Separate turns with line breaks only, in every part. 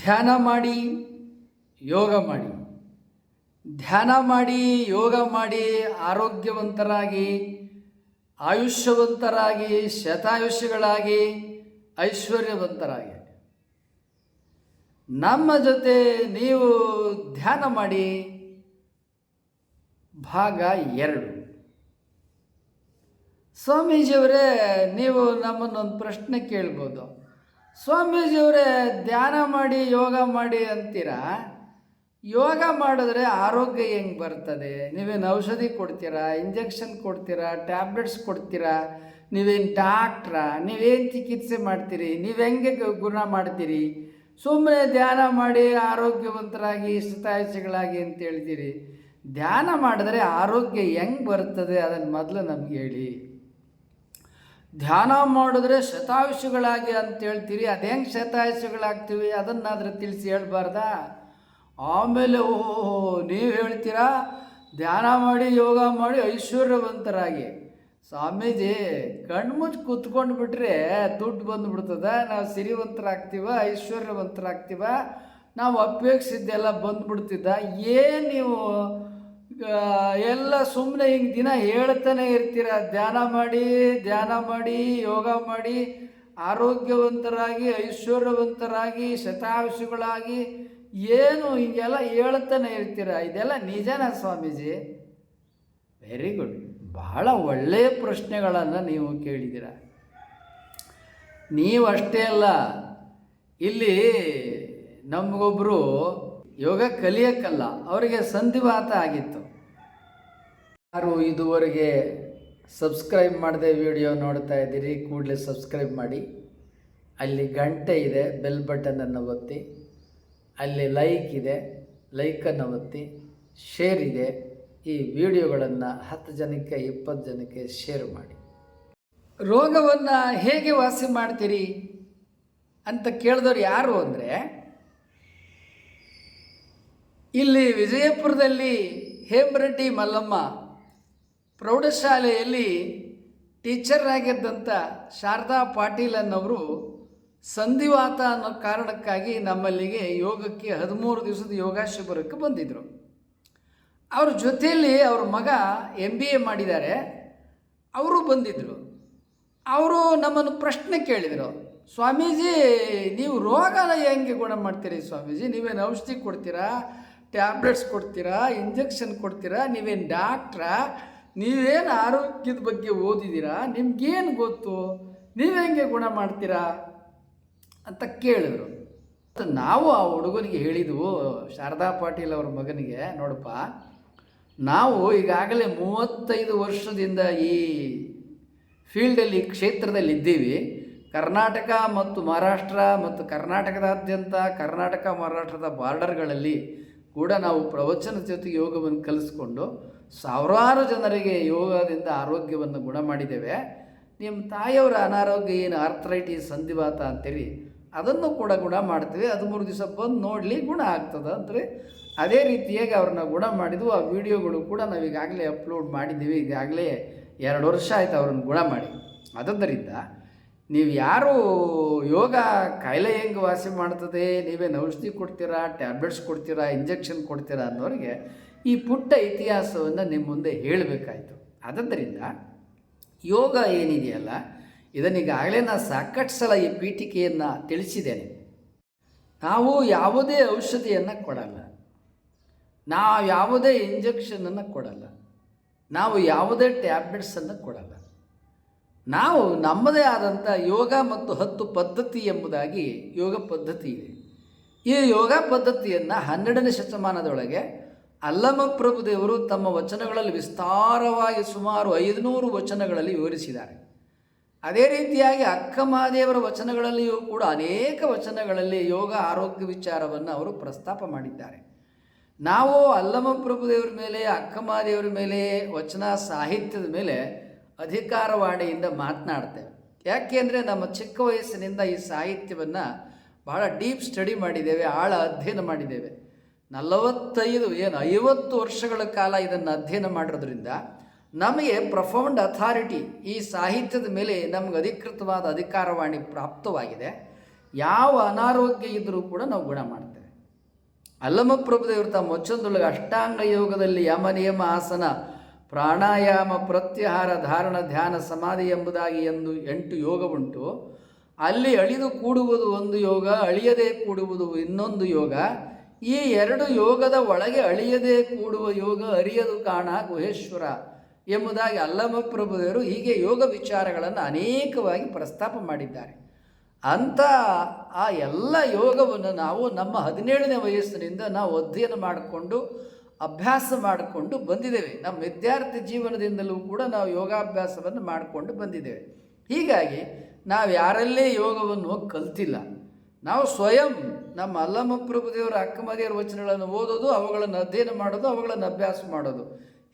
ಧ್ಯಾನ ಮಾಡಿ, ಯೋಗ ಮಾಡಿ. ಧ್ಯಾನ ಮಾಡಿ, ಯೋಗ ಮಾಡಿ, ಆರೋಗ್ಯವಂತರಾಗಿ, ಆಯುಷ್ಯವಂತರಾಗಿ, ಶತಾಯುಷ್ಯಗಳಾಗಿ, ಐಶ್ವರ್ಯವಂತರಾಗಿ. ನಮ್ಮ ಜೊತೆ ನೀವು ಧ್ಯಾನ ಮಾಡಿ. ಭಾಗ 2. ಸ್ವಾಮೀಜಿಯವರೇ, ನೀವು ನಮ್ಮನ್ನೊಂದು ಪ್ರಶ್ನೆ ಕೇಳ್ಬೋದು. ಸ್ವಾಮೀಜಿಯವರೇ, ಧ್ಯಾನ ಮಾಡಿ, ಯೋಗ ಮಾಡಿ ಅಂತೀರಾ, ಯೋಗ ಮಾಡಿದ್ರೆ ಆರೋಗ್ಯ ಹೆಂಗೆ ಬರ್ತದೆ? ನೀವೇನು ಔಷಧಿ ಕೊಡ್ತೀರಾ, ಇಂಜೆಕ್ಷನ್ ಕೊಡ್ತೀರಾ, ಟ್ಯಾಬ್ಲೆಟ್ಸ್ ಕೊಡ್ತೀರಾ? ನೀವೇನು ಡಾಕ್ಟ್ರಾ? ನೀವೇನು ಚಿಕಿತ್ಸೆ ಮಾಡ್ತೀರಿ? ನೀವು ಹೆಂಗೆ ಗುಣ ಮಾಡ್ತೀರಿ? ಸುಮ್ಮನೆ ಧ್ಯಾನ ಮಾಡಿ ಆರೋಗ್ಯವಂತರಾಗಿ ಶತಾಯುಷಿಗಳಾಗಿ ಅಂತ ಹೇಳ್ತೀರಿ. ಧ್ಯಾನ ಮಾಡಿದ್ರೆ ಆರೋಗ್ಯ ಹೆಂಗೆ ಬರ್ತದೆ ಅದನ್ನು ಮೊದಲು ನಮ್ಗೆ ಹೇಳಿ. ಧ್ಯಾನ ಮಾಡಿದ್ರೆ ಶತಾಯುಷಿಗಳಾಗಿ ಅಂತ ಹೇಳ್ತೀರಿ, ಅದು ಹೆಂಗೆ ಶತಾಯುಷಿಗಳಾಗ್ತೀವಿ ಅದನ್ನಾದರೂ ತಿಳಿಸಿ ಹೇಳ್ಬಾರ್ದಾ? ಆಮೇಲೆ ನೀವು ಹೇಳ್ತೀರಾ ಧ್ಯಾನ ಮಾಡಿ, ಯೋಗ ಮಾಡಿ, ಐಶ್ವರ್ಯವಂತರಾಗಿ. ಸ್ವಾಮೀಜಿ, ಕಣ್ಮುಚ್ಚಿ ಕೂತ್ಕೊಂಡು ಬಿಟ್ರೆ ದುಡ್ಡು ಬಂದುಬಿಡ್ತದ, ನಾವು ಸಿರಿವಂತರಾಗ್ತೀವ, ಐಶ್ವರ್ಯವಂತರಾಗ್ತೀವ, ನಾವು ಅಪೇಕ್ಷಿದ್ದೆಲ್ಲ ಬಂದುಬಿಡ್ತಿದ್ದ. ಏನು ನೀವು ಎಲ್ಲ ಸುಮ್ಮನೆ ಹಿಂಗೆ ದಿನ ಹೇಳ್ತಾನೆ ಇರ್ತೀರ, ಧ್ಯಾನ ಮಾಡಿ, ಧ್ಯಾನ ಮಾಡಿ, ಯೋಗ ಮಾಡಿ, ಆರೋಗ್ಯವಂತರಾಗಿ, ಐಶ್ವರ್ಯವಂತರಾಗಿ, ಶತಾಯುಷಿಗಳಾಗಿ, ಏನು ಹಿಂಗೆಲ್ಲ ಹೇಳ್ತಾನೆ ಇರ್ತೀರ. ಇದೆಲ್ಲ ನಿಜನಾ ಸ್ವಾಮೀಜಿ? ವೆರಿ ಗುಡ್, ಬಹಳ ಒಳ್ಳೆಯ ಪ್ರಶ್ನೆಗಳನ್ನು ನೀವು ಕೇಳಿದ್ದೀರ. ನೀವು ಅಷ್ಟೇ ಅಲ್ಲ, ಇಲ್ಲಿ ನಮಗೊಬ್ಬರು ಯೋಗ ಕಲಿಯೋಕ್ಕಲ್ಲ, ಅವರಿಗೆ ಸಂಧಿವಾತ ಆಗಿತ್ತು. ಯಾರು ಇದುವರೆಗೆ ಸಬ್ಸ್ಕ್ರೈಬ್ ಮಾಡದೆ ವಿಡಿಯೋ ನೋಡ್ತಾ ಇದ್ದೀರಿ, ಕೂಡಲೇ ಸಬ್ಸ್ಕ್ರೈಬ್ ಮಾಡಿ. ಅಲ್ಲಿ ಗಂಟೆ ಇದೆ, ಬೆಲ್ ಬಟನನ್ನು ಒತ್ತಿ. ಅಲ್ಲಿ ಲೈಕ್ ಇದೆ, ಲೈಕನ್ನು ಒತ್ತಿ. ಶೇರ್ ಇದೆ, ಈ ವಿಡಿಯೋಗಳನ್ನು 10 ಜನಕ್ಕೆ 20 ಜನಕ್ಕೆ ಶೇರ್ ಮಾಡಿ. ರೋಗವನ್ನು ಹೇಗೆ ವಾಸಿ ಮಾಡ್ತೀರಿ ಅಂತ ಕೇಳಿದವ್ರು ಯಾರು ಅಂದರೆ, ಇಲ್ಲಿ ವಿಜಯಪುರದಲ್ಲಿ ಹೇಮರೆಡ್ಡಿ ಮಲ್ಲಮ್ಮ ಪ್ರೌಢಶಾಲೆಯಲ್ಲಿ ಟೀಚರ್ ಆಗಿದ್ದಂಥ ಶಾರದಾ ಪಾಟೀಲ್ ಅನ್ನೋರು ಸಂಧಿವಾತ ಅನ್ನೋ ಕಾರಣಕ್ಕಾಗಿ ನಮ್ಮಲ್ಲಿಗೆ ಯೋಗಕ್ಕೆ 13 ದಿವಸದ ಯೋಗ ಶಿಬಿರಕ್ಕೆ ಬಂದಿದ್ದರು. ಅವ್ರ ಜೊತೆಯಲ್ಲಿ ಅವ್ರ ಮಗ MBA ಮಾಡಿದ್ದಾರೆ, ಅವರು ಬಂದಿದ್ದರು. ಅವರು ನಮ್ಮನ್ನು ಪ್ರಶ್ನೆ ಕೇಳಿದರು, ಸ್ವಾಮೀಜಿ ನೀವು ರೋಗನ ಹೆಂಗೆ ಗುಣ ಮಾಡ್ತೀರಿ ಸ್ವಾಮೀಜಿ? ನೀವೇನು ಔಷಧಿ ಕೊಡ್ತೀರಾ, ಟ್ಯಾಬ್ಲೆಟ್ಸ್ ಕೊಡ್ತೀರಾ, ಇಂಜೆಕ್ಷನ್ ಕೊಡ್ತೀರಾ? ನೀವೇನು ಡಾಕ್ಟ್ರಾ? ನೀವೇನು ಆರೋಗ್ಯದ ಬಗ್ಗೆ ಓದಿದ್ದೀರಾ? ನಿಮ್ಗೇನು ಗೊತ್ತು? ನೀವು ಹೆಂಗೆ ಗುಣ ಮಾಡ್ತೀರಾ ಅಂತ ಕೇಳಿದ್ರು. ನಾವು ಆ ಹುಡುಗನಿಗೆ ಹೇಳಿದ್ವು, ಶಾರದಾ ಪಾಟೀಲ್ ಅವ್ರ ಮಗನಿಗೆ, ನೋಡಪ್ಪ, ನಾವು ಈಗಾಗಲೇ 35 ವರ್ಷದಿಂದ ಈ ಫೀಲ್ಡಲ್ಲಿ, ಕ್ಷೇತ್ರದಲ್ಲಿ ಇದ್ದೀವಿ. ಕರ್ನಾಟಕ ಮತ್ತು ಮಹಾರಾಷ್ಟ್ರ ಮತ್ತು ಕರ್ನಾಟಕದಾದ್ಯಂತ, ಕರ್ನಾಟಕ ಮಹಾರಾಷ್ಟ್ರದ ಬಾರ್ಡರ್ಗಳಲ್ಲಿ ಕೂಡ ನಾವು ಪ್ರವಚನ ಜೊತೆಗೆ ಯೋಗವನ್ನು ಕಲಿಸ್ಕೊಂಡು ಸಾವಿರಾರು ಜನರಿಗೆ ಯೋಗದಿಂದ ಆರೋಗ್ಯವನ್ನು ಗುಣ ಮಾಡಿದ್ದೇವೆ. ನಿಮ್ಮ ತಾಯಿಯವರ ಅನಾರೋಗ್ಯ ಏನು ಆರ್ಥರೈಟಿಸ್, ಸಂಧಿವಾತ ಅಂತೀರಿ, ಅದನ್ನು ಕೂಡ ಗುಣ ಮಾಡ್ತೀವಿ. 13 ದಿವಸ ಬಂದು ನೋಡಲಿ, ಗುಣ ಆಗ್ತದೆ ಅಂದರೆ ಅದೇ ರೀತಿಯಾಗಿ ಅವ್ರನ್ನ ಗುಣ ಮಾಡಿದ್ವು. ಆ ವಿಡಿಯೋಗಳು ಕೂಡ ನಾವು ಈಗಾಗಲೇ ಅಪ್ಲೋಡ್ ಮಾಡಿದ್ದೀವಿ. ಈಗಾಗಲೇ 2 ವರ್ಷ ಆಯಿತು ಅವ್ರನ್ನ ಗುಣ ಮಾಡಿ. ಆದ್ದರಿಂದ ನೀವು ಯಾರು ಯೋಗ ಕಾಯಿಲೆ ಹೆಂಗೆ ವಾಸಿ ಮಾಡ್ತದೆ, ನೀವೇನು ಔಷಧಿ ಕೊಡ್ತೀರಾ, ಟ್ಯಾಬ್ಲೆಟ್ಸ್ ಕೊಡ್ತೀರಾ, ಇಂಜೆಕ್ಷನ್ ಕೊಡ್ತೀರಾ ಅನ್ನೋರಿಗೆ ಈ ಪುಟ್ಟ ಇತಿಹಾಸವನ್ನು ನಿಮ್ಮ ಮುಂದೆ ಹೇಳಬೇಕಾಯಿತು. ಆದ್ದರಿಂದ ಯೋಗ ಏನಿದೆಯಲ್ಲ, ಇದನ್ನೀಗಾಗಲೇ ನಾನು ಸಾಕಷ್ಟು ಸಲ ಈ ಪೀಠಿಕೆಯನ್ನು ತಿಳಿಸಿದ್ದೇನೆ. ನಾವು ಯಾವುದೇ ಔಷಧಿಯನ್ನು ಕೊಡಲ್ಲ, ನಾವು ಯಾವುದೇ ಇಂಜೆಕ್ಷನನ್ನು ಕೊಡಲ್ಲ, ನಾವು ಯಾವುದೇ ಟ್ಯಾಬ್ಲೆಟ್ಸನ್ನು ಕೊಡಲ್ಲ. ನಾವು ನಮ್ಮದೇ ಆದಂಥ ಯೋಗ ಮತ್ತು 10 ಪದ್ಧತಿ ಎಂಬುದಾಗಿ ಯೋಗ ಪದ್ಧತಿ ಇದೆ. ಈ ಯೋಗ ಪದ್ಧತಿಯನ್ನು 12ನೇ ಶತಮಾನದೊಳಗೆ ಅಲ್ಲಮ ಪ್ರಭುದೇವರು ತಮ್ಮ ವಚನಗಳಲ್ಲಿ ವಿಸ್ತಾರವಾಗಿ ಸುಮಾರು 500 ವಚನಗಳಲ್ಲಿ ವಿವರಿಸಿದ್ದಾರೆ. ಅದೇ ರೀತಿಯಾಗಿ ಅಕ್ಕ ಮಹಾದೇವರ ವಚನಗಳಲ್ಲಿಯೂ ಕೂಡ ಅನೇಕ ವಚನಗಳಲ್ಲಿ ಯೋಗ ಆರೋಗ್ಯ ವಿಚಾರವನ್ನು ಅವರು ಪ್ರಸ್ತಾಪ ಮಾಡಿದ್ದಾರೆ. ನಾವು ಅಲ್ಲಮ ಪ್ರಭುದೇವರ ಮೇಲೆ, ಅಕ್ಕ ಮಹಾದೇವರ ಮೇಲೆ, ವಚನ ಸಾಹಿತ್ಯದ ಮೇಲೆ ಅಧಿಕಾರವಾಣಿಯಿಂದ ಮಾತನಾಡ್ತೇವೆ. ಯಾಕೆಂದರೆ ನಮ್ಮ ಚಿಕ್ಕ ವಯಸ್ಸಿನಿಂದ ಈ ಸಾಹಿತ್ಯವನ್ನು ಬಹಳ ಡೀಪ್ ಸ್ಟಡಿ ಮಾಡಿದ್ದೇವೆ, ಆಳ ಅಧ್ಯಯನ ಮಾಡಿದ್ದೇವೆ. 50 ವರ್ಷಗಳ ಕಾಲ ಇದನ್ನು ಅಧ್ಯಯನ ಮಾಡಿರೋದ್ರಿಂದ ನಮಗೆ ಪ್ರೊಫೌಂಡ್ ಅಥಾರಿಟಿ, ಈ ಸಾಹಿತ್ಯದ ಮೇಲೆ ನಮಗೆ ಅಧಿಕೃತವಾದ ಅಧಿಕಾರವಾಣಿ ಪ್ರಾಪ್ತವಾಗಿದೆ. ಯಾವ ಅನಾರೋಗ್ಯ ಇದ್ದರೂ ಕೂಡ ನಾವು ಗುಣ ಮಾಡ್ತೇವೆ. ಅಲ್ಲಮಪ್ರಭುದೇವರು ತಮ್ಮ ಮೊಚ್ಚಂದೊಳಗೆ ಅಷ್ಟಾಂಗ ಯೋಗದಲ್ಲಿ ಯಮ ನಿಯಮ ಆಸನ ಪ್ರಾಣಾಯಾಮ ಪ್ರತ್ಯಾಹಾರ ಧಾರಣ ಧ್ಯಾನ ಸಮಾಧಿ ಎಂಬುದಾಗಿ 8 ಯೋಗ ಉಂಟು. ಅಲ್ಲಿ ಅಳಿದು ಕೂಡುವುದು ಒಂದು ಯೋಗ, ಅಳಿಯದೇ ಕೂಡುವುದು ಇನ್ನೊಂದು ಯೋಗ. ಈ 2 ಯೋಗದ ಒಳಗೆ ಅಳಿಯದೇ ಕೂಡುವ ಯೋಗ ಅರಿಯದು ಕಾಣ ಗುಹೇಶ್ವರ ಎಂಬುದಾಗಿ ಅಲ್ಲಮಪ್ರಭುದೇವರು ಹೀಗೆ ಯೋಗ ವಿಚಾರಗಳನ್ನು ಅನೇಕವಾಗಿ ಪ್ರಸ್ತಾಪ ಮಾಡಿದ್ದಾರೆ. ಅಂಥ ಆ ಎಲ್ಲ ಯೋಗವನ್ನು ನಾವು ನಮ್ಮ 17ನೇ ವಯಸ್ಸಿನಿಂದ ನಾವು ಅಧ್ಯಯನ ಮಾಡಿಕೊಂಡು ಅಭ್ಯಾಸ ಮಾಡಿಕೊಂಡು ಬಂದಿದ್ದೇವೆ. ನಮ್ಮ ವಿದ್ಯಾರ್ಥಿ ಜೀವನದಿಂದಲೂ ಕೂಡ ನಾವು ಯೋಗಾಭ್ಯಾಸವನ್ನು ಮಾಡಿಕೊಂಡು ಬಂದಿದ್ದೇವೆ. ಹೀಗಾಗಿ ನಾವು ಯಾರಲ್ಲೇ ಯೋಗವನ್ನು ಕಲ್ತಿಲ್ಲ. ನಾವು ಸ್ವಯಂ ನಮ್ಮ ಅಲ್ಲಮಪ್ರಭುದೇವರ ಅಕ್ಕಮದಿಯರ ವಚನಗಳನ್ನು ಓದೋದು, ಅವುಗಳನ್ನು ಅಧ್ಯಯನ ಮಾಡೋದು, ಅವುಗಳನ್ನು ಅಭ್ಯಾಸ ಮಾಡೋದು,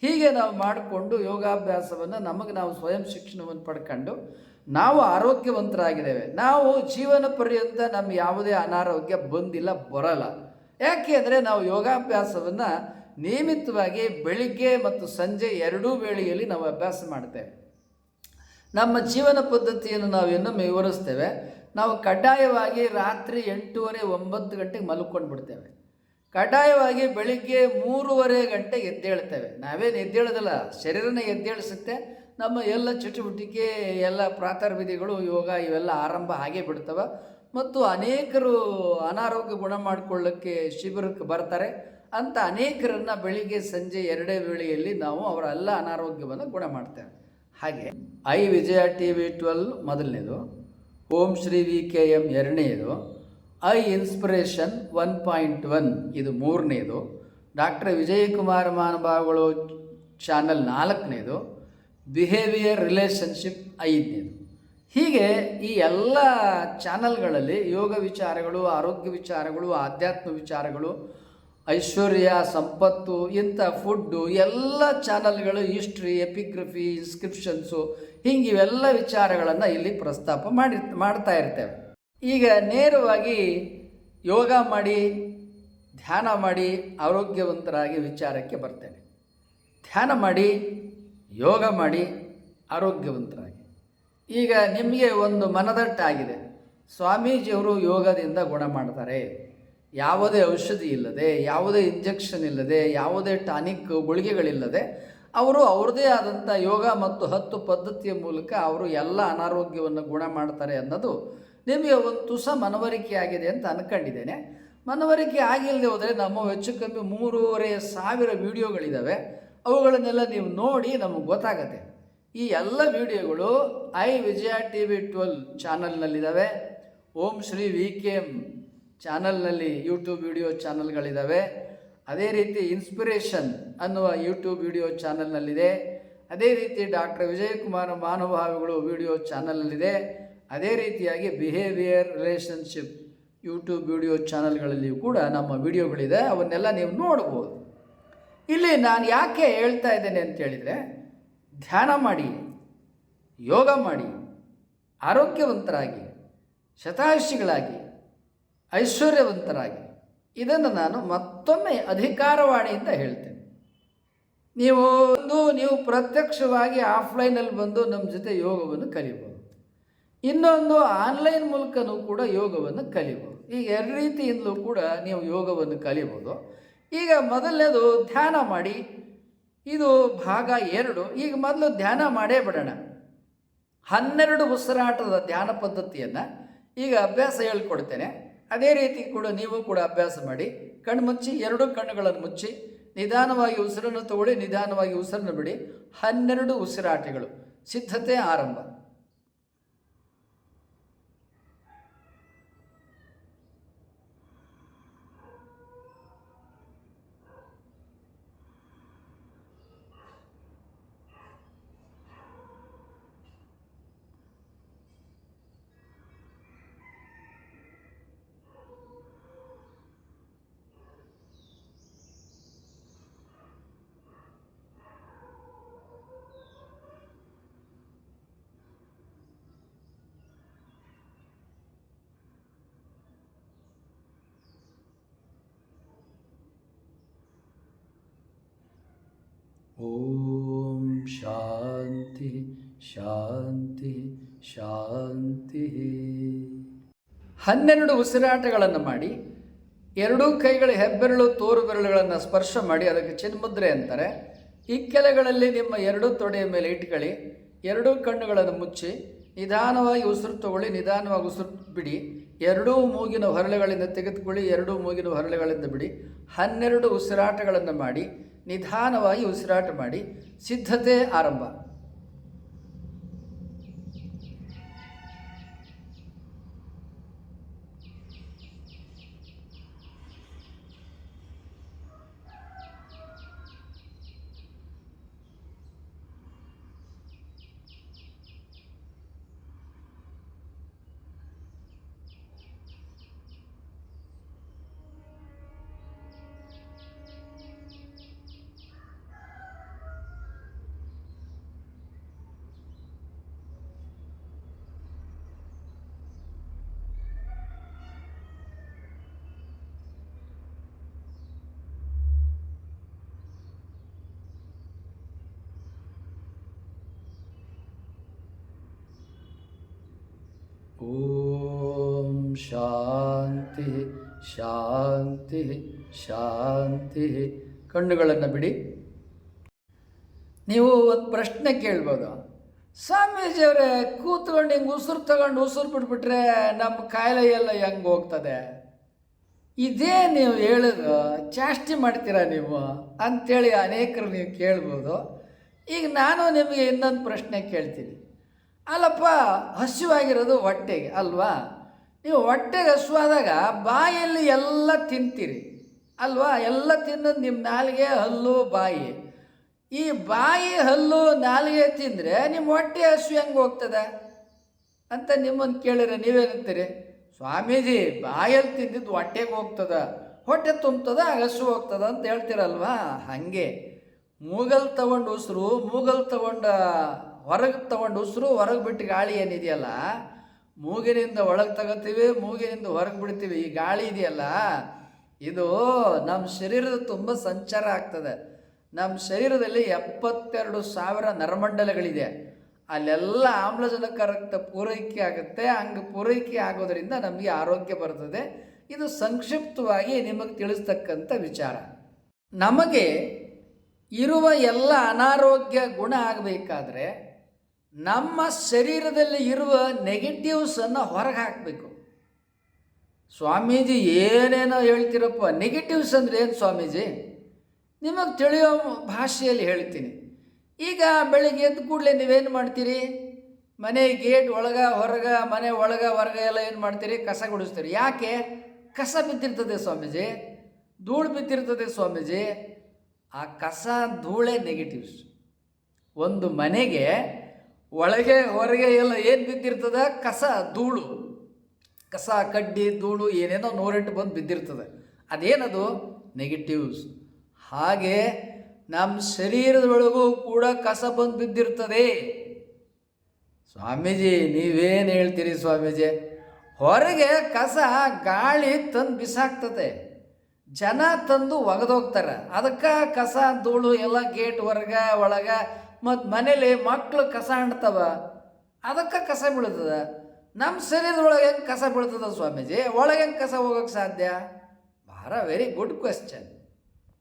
ಹೀಗೆ ನಾವು ಮಾಡಿಕೊಂಡು ಯೋಗಾಭ್ಯಾಸವನ್ನು ನಮಗೆ ನಾವು ಸ್ವಯಂ ಶಿಕ್ಷಣವನ್ನು ಪಡ್ಕೊಂಡು ನಾವು ಆರೋಗ್ಯವಂತರಾಗಿದ್ದೇವೆ. ನಾವು ಜೀವನ ಪರ್ಯಂತ ನಮ್ಮ ಯಾವುದೇ ಅನಾರೋಗ್ಯ ಬಂದಿಲ್ಲ, ಬರಲ್ಲ. ಯಾಕೆ ಅಂದರೆ ನಾವು ಯೋಗಾಭ್ಯಾಸವನ್ನು ನಿಯಮಿತವಾಗಿ ಬೆಳಿಗ್ಗೆ ಮತ್ತು ಸಂಜೆ 2 ವೇಳೆಯಲ್ಲಿ ನಾವು ಅಭ್ಯಾಸ ಮಾಡ್ತೇವೆ. ನಮ್ಮ ಜೀವನ ಪದ್ಧತಿಯನ್ನು ನಾವು ಇನ್ನೊಮ್ಮೆ ವಿವರಿಸ್ತೇವೆ. ನಾವು ಕಡ್ಡಾಯವಾಗಿ ರಾತ್ರಿ 8:30 9 ಗಂಟೆಗೆ ಮಲ್ಕೊಂಡು ಬಿಡ್ತೇವೆ. ಕಡ್ಡಾಯವಾಗಿ ಬೆಳಿಗ್ಗೆ 3:30 ಗಂಟೆಗೆ ಎದ್ದೇಳ್ತೇವೆ. ನಾವೇನು ಎದ್ದೇಳೋದಲ್ಲ, ಶರೀರನೇ ಎದ್ದೇಳಿಸುತ್ತೆ. ನಮ್ಮ ಎಲ್ಲ ಚಟುವಟಿಕೆ, ಎಲ್ಲ ಪ್ರಾತರ್ವಿಧಿಗಳು, ಯೋಗ ಇವೆಲ್ಲ ಆರಂಭ ಹಾಗೆ ಬಿಡ್ತವೆ. ಮತ್ತು ಅನೇಕರು ಅನಾರೋಗ್ಯ ಗುಣ ಮಾಡಿಕೊಳ್ಳೋಕ್ಕೆ ಶಿಬಿರಕ್ಕೆ ಬರ್ತಾರೆ. ಅಂತ ಅನೇಕರನ್ನು ಬೆಳಿಗ್ಗೆ ಸಂಜೆ 2 ವೇಳೆಯಲ್ಲಿ ನಾವು ಅವರ ಎಲ್ಲ ಅನಾರೋಗ್ಯವನ್ನು ಗುಣ ಮಾಡ್ತೇವೆ. ಹಾಗೆ ಐ ವಿಜಯ TV12 ಮೊದಲನೇದು, ಓಂ ಶ್ರೀ VKM 2ನೇದು, ಐ ಇನ್ಸ್ಪಿರೇಷನ್ 1.1 ಇದು 3ನೇದು, ಡಾಕ್ಟರ್ ವಿಜಯಕುಮಾರ ಮಹಾನುಭಾವಗಳು ಚಾನಲ್ 4ನೇದು, ಬಿಹೇವಿಯರ್ ರಿಲೇಷನ್ಶಿಪ್ 5ನೇದು. ಹೀಗೆ ಈ ಎಲ್ಲ ಚಾನಲ್ಗಳಲ್ಲಿ ಯೋಗ ವಿಚಾರಗಳು, ಆರೋಗ್ಯ ವಿಚಾರಗಳು, ಆಧ್ಯಾತ್ಮ ವಿಚಾರಗಳು, ಐಶ್ವರ್ಯ, ಸಂಪತ್ತು, ಇಂಥ ಫುಡ್ಡು, ಎಲ್ಲ ಚಾನಲ್ಗಳು, ಹಿಸ್ಟ್ರಿ, ಎಪಿಗ್ರಫಿ, ಇನ್ಸ್ಕ್ರಿಪ್ಷನ್ಸು, ಹಿಂಗೆ ಇವೆಲ್ಲ ವಿಚಾರಗಳನ್ನು ಇಲ್ಲಿ ಪ್ರಸ್ತಾಪ ಮಾಡ್ತಾ ಇರ್ತೇವೆ. ಈಗ ನೇರವಾಗಿ ಯೋಗ ಮಾಡಿ, ಧ್ಯಾನ ಮಾಡಿ ಆರೋಗ್ಯವಂತರಾಗಿ ವಿಚಾರಕ್ಕೆ ಬರ್ತೇನೆ. ಧ್ಯಾನ ಮಾಡಿ, ಯೋಗ ಮಾಡಿ ಆರೋಗ್ಯವಂತರಾಗಿ. ಈಗ ನಿಮಗೆ ಒಂದು ಮನದಟ್ಟಾಗಿದೆ, ಸ್ವಾಮೀಜಿಯವರು ಯೋಗದಿಂದ ಗುಣ ಮಾಡ್ತಾರೆ, ಯಾವುದೇ ಔಷಧಿ ಇಲ್ಲದೆ, ಯಾವುದೇ ಇಂಜೆಕ್ಷನ್ ಇಲ್ಲದೆ, ಯಾವುದೇ ಟಾನಿಕ್ ಗುಳಿಗೆಗಳಿಲ್ಲದೆ ಅವರು ಅವ್ರದ್ದೇ ಆದಂಥ ಯೋಗ ಮತ್ತು 10 ಪದ್ಧತಿಯ ಮೂಲಕ ಅವರು ಎಲ್ಲ ಅನಾರೋಗ್ಯವನ್ನು ಗುಣ ಮಾಡ್ತಾರೆ ಅನ್ನೋದು ನಿಮಗೆ ಒಂದು ತುಸ ಮನವರಿಕೆ ಆಗಿದೆ ಅಂತ ಅಂದ್ಕೊಂಡಿದ್ದೇನೆ. ಮನವರಿಕೆ ಆಗಿಲ್ಲದೆ ಹೋದರೆ ನಮ್ಮ ಹೆಚ್ಚು ಕಮ್ಮಿ 3,500 ವಿಡಿಯೋಗಳಿದ್ದಾವೆ. ಅವುಗಳನ್ನೆಲ್ಲ ನೀವು ನೋಡಿ ನಮಗೆ ಗೊತ್ತಾಗತ್ತೆ. ಈ ಎಲ್ಲ ವಿಡಿಯೋಗಳು ಐ ವಿಜಯ TV12 ಚಾನಲ್ನಲ್ಲಿದ್ದಾವೆ. ಓಂ ಶ್ರೀ VKM ಚಾನಲ್ನಲ್ಲಿ ಯೂಟ್ಯೂಬ್ ವಿಡಿಯೋ ಚಾನಲ್ಗಳಿದ್ದಾವೆ. ಅದೇ ರೀತಿ ಇನ್ಸ್ಪಿರೇಷನ್ ಅನ್ನುವ ಯೂಟ್ಯೂಬ್ ವಿಡಿಯೋ ಚಾನಲ್ನಲ್ಲಿದೆ. ಅದೇ ರೀತಿ ಡಾಕ್ಟರ್ ವಿಜಯಕುಮಾರ ಮಹಾನುಭಾವಿಗಳು ವಿಡಿಯೋ ಚಾನಲ್ನಲ್ಲಿದೆ. ಅದೇ ರೀತಿಯಾಗಿ ಬಿಹೇವಿಯರ್ ರಿಲೇಷನ್ಶಿಪ್ ಯೂಟ್ಯೂಬ್ ವಿಡಿಯೋ ಚಾನಲ್ಗಳಲ್ಲಿಯೂ ಕೂಡ ನಮ್ಮ ವಿಡಿಯೋಗಳಿದೆ. ಅವನ್ನೆಲ್ಲ ನೀವು ನೋಡ್ಬೋದು. ಇಲ್ಲಿ ನಾನು ಯಾಕೆ ಹೇಳ್ತಾ ಇದ್ದೇನೆ ಅಂತೇಳಿದರೆ, ಧ್ಯಾನ ಮಾಡಿ, ಯೋಗ ಮಾಡಿ, ಆರೋಗ್ಯವಂತರಾಗಿ, ಶತಾಯುಷಿಗಳಾಗಿ, ಐಶ್ವರ್ಯವಂತರಾಗಿ, ಇದನ್ನು ನಾನು ಮತ್ತೊಮ್ಮೆ ಅಧಿಕಾರವಾಣಿಯಿಂದ ಹೇಳ್ತೇನೆ. ನೀವು ಪ್ರತ್ಯಕ್ಷವಾಗಿ ಆಫ್ಲೈನಲ್ಲಿ ಬಂದು ನಮ್ಮ ಜೊತೆ ಯೋಗವನ್ನು ಕಲಿಬೋದು. ಇನ್ನೊಂದು ಆನ್ಲೈನ್ ಮೂಲಕನೂ ಕೂಡ ಯೋಗವನ್ನು ಕಲಿಬೋದು. ಈಗ 2 ರೀತಿಯಿಂದಲೂ ಕೂಡ ನೀವು ಯೋಗವನ್ನು ಕಲಿಬೋದು. ಈಗ ಮೊದಲನೇದು ಧ್ಯಾನ ಮಾಡಿ, ಇದು ಭಾಗ 2. ಈಗ ಮೊದಲು ಧ್ಯಾನ ಮಾಡೇ ಬಿಡೋಣ. 12 ಉಸಿರಾಟದ ಧ್ಯಾನ ಪದ್ಧತಿಯನ್ನು ಈಗ ಅಭ್ಯಾಸ ಹೇಳ್ಕೊಡ್ತೇನೆ. ಅದೇ ರೀತಿ ಕೂಡ ನೀವು ಕೂಡ ಅಭ್ಯಾಸ ಮಾಡಿ. ಕಣ್ಣು ಮುಚ್ಚಿ, 2 ಕಣ್ಣುಗಳನ್ನು ಮುಚ್ಚಿ, ನಿಧಾನವಾಗಿ ಉಸಿರನ್ನು ತಗೊಳ್ಳಿ, ನಿಧಾನವಾಗಿ ಉಸಿರನ್ನು ಬಿಡಿ. 12 ಉಸಿರಾಟಗಳು. ಸಿದ್ಧತೆ ಆರಂಭ. ಓಂ ಶಾಂತಿ ಶಾಂತಿ ಶಾಂತಿ. 12 ಉಸಿರಾಟಗಳನ್ನು ಮಾಡಿ, ಎರಡೂ ಕೈಗಳ ಹೆಬ್ಬೆರಳು ತೋರು ಬೆರಳುಗಳನ್ನು ಸ್ಪರ್ಶ ಮಾಡಿ, ಅದಕ್ಕೆ ಚಿನ್ಮುದ್ರೆ ಅಂತಾರೆ. ಇಕ್ಕೆಲೆಗಳಲ್ಲಿ ನಿಮ್ಮ ಎರಡೂ ತೊಡೆಯ ಮೇಲೆ ಇಟ್ಕೊಳ್ಳಿ. ಎರಡೂ ಕಣ್ಣುಗಳನ್ನು ಮುಚ್ಚಿ ನಿಧಾನವಾಗಿ ಉಸಿರು ತಗೊಳ್ಳಿ, ನಿಧಾನವಾಗಿ ಉಸಿರು ಬಿಡಿ. ಎರಡೂ ಮೂಗಿನ ಹೊರಳೆಗಳಿಂದ ತೆಗೆದುಕೊಳ್ಳಿ, ಎರಡೂ ಮೂಗಿನ ಹೊರಳೆಗಳಿಂದ ಬಿಡಿ. 12 ಉಸಿರಾಟಗಳನ್ನು ಮಾಡಿ, ನಿಧಾನವಾಗಿ ಉಸಿರಾಟ ಮಾಡಿ. ಸಿದ್ಧತೆ ಆರಂಭ. ಓಂ ಶಾಂತಿ ಶಾಂತಿ ಶಾಂತಿ. ಕಣ್ಣುಗಳನ್ನು ಬಿಡಿ. ನೀವು ಒಂದು ಪ್ರಶ್ನೆ ಕೇಳ್ಬೋದು, ಸ್ವಾಮೀಜಿಯವರೇ ಕೂತ್ಕೊಂಡು ಹಿಂಗೆ ಉಸಿರು ತಗೊಂಡು ಉಸಿರು ಬಿಟ್ಬಿಟ್ರೆ ನಮ್ಮ ಕಾಯಿಲೆ ಎಲ್ಲ ಹೆಂಗೆ ಹೋಗ್ತದೆ? ಇದೇ ನೀವು ಹೇಳಿದ್ರು ಚಾಷ್ಟಿ ಮಾಡ್ತೀರಾ ನೀವು ಅಂಥೇಳಿ ಅನೇಕರು ನೀವು ಕೇಳ್ಬೋದು. ಈಗ ನಾನು ನಿಮಗೆ ಇನ್ನೊಂದು ಪ್ರಶ್ನೆ ಕೇಳ್ತೀನಿ. ಅಲ್ಲಪ್ಪ, ಹಸಿವಾಗಿರೋದು ಹೊಟ್ಟೆಗೆ ಅಲ್ವಾ? ನೀವು ಹೊಟ್ಟೆಗೆ ಹಸುವಾದಾಗ ಬಾಯಲ್ಲಿ ಎಲ್ಲ ತಿಂತೀರಿ ಅಲ್ವಾ? ಎಲ್ಲ ತಿನ್ನೋದು ನಿಮ್ಮ ನಾಲಿಗೆ, ಹಲ್ಲು, ಬಾಯಿ. ಈ ಬಾಯಿ, ಹಲ್ಲು, ನಾಲಿಗೆ ತಿಂದರೆ ನಿಮ್ಮ ಹೊಟ್ಟೆ ಹಸು ಹೆಂಗೆ ಹೋಗ್ತದೆ ಅಂತ ನಿಮ್ಮನ್ನು ಕೇಳಿದ್ರೆ ನೀವೇನಂತೀರಿ? ಸ್ವಾಮೀಜಿ, ಬಾಯಲ್ಲಿ ತಿಂದಿದ್ದು ಹೊಟ್ಟೆಗೆ ಹೋಗ್ತದ, ಹೊಟ್ಟೆ ತುಂಬ್ತದ, ಹಸು ಹೋಗ್ತದ ಅಂತ ಹೇಳ್ತೀರಲ್ವಾ? ಹಾಗೆ ಮೂಗಲ್ ತಗೊಂಡು ಉಸಿರು, ಮೂಗಲ್ ಹೊರಗೆ ತಗೊಂಡು ಉಸಿರು, ಹೊರಗೆ ಬಿಟ್ಟು ಗಾಳಿ ಏನಿದೆಯಲ್ಲ, ಮೂಗಿನಿಂದ ಒಳಗೆ ತಗೋತೀವಿ, ಮೂಗಿನಿಂದ ಹೊರಗೆ ಬಿಡ್ತೀವಿ. ಈ ಗಾಳಿ ಇದೆಯಲ್ಲ, ಇದು ನಮ್ಮ ಶರೀರದ ತುಂಬ ಸಂಚಾರ ಆಗ್ತದೆ. ನಮ್ಮ ಶರೀರದಲ್ಲಿ 72,000 ನರಮಂಡಲಗಳಿದೆ. ಅಲ್ಲೆಲ್ಲ ಆಮ್ಲಜನಕ ರಕ್ತ ಪೂರೈಕೆ ಆಗುತ್ತೆ. ಹಂಗೆ ಪೂರೈಕೆ ಆಗೋದರಿಂದ ನಮಗೆ ಆರೋಗ್ಯ ಬರ್ತದೆ. ಇದು ಸಂಕ್ಷಿಪ್ತವಾಗಿ ನಿಮಗೆ ತಿಳಿಸ್ತಕ್ಕಂಥ ವಿಚಾರ. ನಮಗೆ ಇರುವ ಎಲ್ಲ ಅನಾರೋಗ್ಯ ಗುಣ ಆಗಬೇಕಾದ್ರೆ ನಮ್ಮ ಶರೀರದಲ್ಲಿ ಇರುವ ನೆಗೆಟಿವ್ಸನ್ನು ಹೊರಗೆ ಹಾಕಬೇಕು. ಸ್ವಾಮೀಜಿ ಏನೇನೋ ಹೇಳ್ತೀರಪ್ಪ, ನೆಗೆಟಿವ್ಸ್ ಅಂದರೆ ಏನು ಸ್ವಾಮೀಜಿ? ನಿಮಗೆ ತಿಳಿಯೋ ಭಾಷೆಯಲ್ಲಿ ಹೇಳ್ತೀನಿ. ಈಗ ಬೆಳಿಗ್ಗೆ ಎದ್ದು ಕೂಡಲೇ ನೀವೇನು ಮಾಡ್ತೀರಿ? ಮನೆ ಗೇಟ್ ಒಳಗೆ ಹೊರಗೆ, ಮನೆ ಒಳಗೆ ಹೊರಗೆ ಎಲ್ಲ ಏನು ಮಾಡ್ತೀರಿ? ಕಸ ಗುಡಿಸ್ತೀರಿ. ಯಾಕೆ? ಕಸ ಬಿದ್ದಿರ್ತದೆ ಸ್ವಾಮೀಜಿ, ಧೂಳು ಬಿದ್ದಿರ್ತದೆ ಸ್ವಾಮೀಜಿ. ಆ ಕಸ ಧೂಳೇ ನೆಗೆಟಿವ್ಸ್. ಒಂದು ಮನೆಗೆ ಒಳಗೆ ಹೊರಗೆ ಎಲ್ಲ ಏನು ಬಿದ್ದಿರ್ತದೆ? ಕಸ, ಧೂಳು, ಕಸ, ಕಡ್ಡಿ, ಧೂಳು ಏನೇನೋ 108 ಬಂದು ಬಿದ್ದಿರ್ತದೆ. ಅದೇನದು? ನೆಗೆಟಿವ್ಸ್. ಹಾಗೆ ನಮ್ಮ ಶರೀರದೊಳಗೂ ಕೂಡ ಕಸ ಬಂದು ಬಿದ್ದಿರ್ತದೆ. ಸ್ವಾಮೀಜಿ ನೀವೇನು ಹೇಳ್ತೀರಿ ಸ್ವಾಮೀಜಿ? ಹೊರಗೆ ಕಸ ಗಾಳಿ ತಂದು ಬಿಸಾಕ್ತದೆ, ಜನ ತಂದು ಒಗೆದೋಗ್ತಾರೆ. ಅದಕ್ಕೆ ಕಸ ಧೂಳು ಎಲ್ಲ ಗೇಟ್ ಹೊರಗೆ ಒಳಗೆ. ಮತ್ತು ಮನೇಲಿ ಮಕ್ಕಳು ಕಸ ಅಂಟ್ತವ, ಅದಕ್ಕೆ ಕಸ ಬೀಳ್ತದೆ. ನಮ್ಮ ಶರೀರದೊಳಗೆ ಹೆಂಗೆ ಕಸ ಬೀಳ್ತದೆ ಸ್ವಾಮೀಜಿ? ಒಳಗೆ ಹೆಂಗೆ ಕಸ ಹೋಗೋಕ್ಕೆ ಸಾಧ್ಯ? ಭಾಳ ವೆರಿ ಗುಡ್ ಕ್ವೆಶ್ಚನ್,